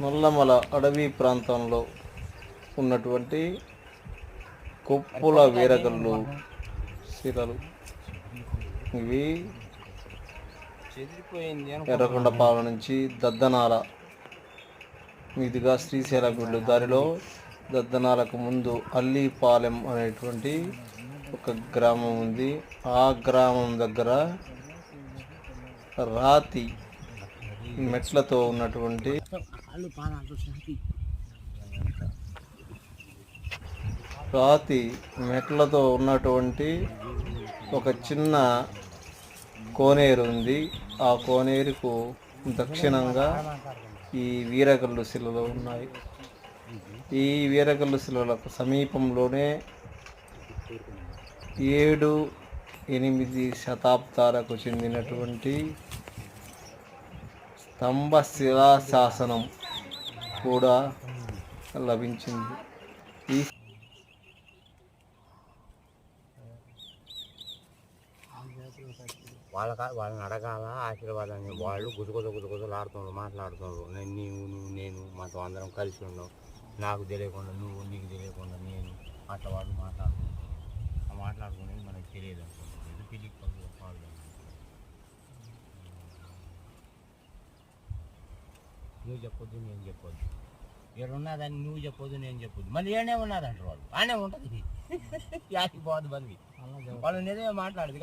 నల్లమల అడవి ప్రాంతంలో ఉన్నటువంటి కొప్పుల వీరగల్లు శిలలు. ఇవి ఎర్రగొండపాలెం నుంచి దద్దనాల మీదుగా శ్రీశైలం వెళ్ళు దారిలో దద్దనాలకు ముందు అల్లిపాలెం అనేటువంటి ఒక గ్రామం ఉంది. ఆ గ్రామం దగ్గర రాతి మెట్లతో ఉన్నటువంటి ఒక చిన్న కోనేరు ఉంది. ఆ కోనేరుకు దక్షిణంగా ఈ వీరగల్లు శిలలు ఉన్నాయి. ఈ వీరగల్లు శిలలకు సమీపంలోనే 7-8 శతాబ్దాలకు చెందినటువంటి స్తంభ శిలాశాసనం కూడా లభించింది. ఈ వాళ్ళని అడగాల ఆశీర్వాదాన్ని. వాళ్ళు గుజగుజలాడుతున్నారు, మాట్లాడుతున్నారు. నేను మాతో అందరం కలిసి ఉన్నాం. నాకు తెలియకుండా నువ్వు, నీకు తెలియకుండా నేను, అట్లా వాళ్ళు మాట్లాడుకునేది మనకు తెలియదు అనుకుంటుంది. పిల్లి నువ్వు చెప్పొద్దు, నేను చెప్పొద్దు. ఉన్నదాన్ని నువ్వు చెప్పొద్దు, నేను చెప్పొద్దు. మళ్ళీ ఏనే ఉన్నదంటారు వాళ్ళు. ఆనే ఉంటుంది యాకి పోదు బంది. వాళ్ళు నిజమే మాట్లాడదు.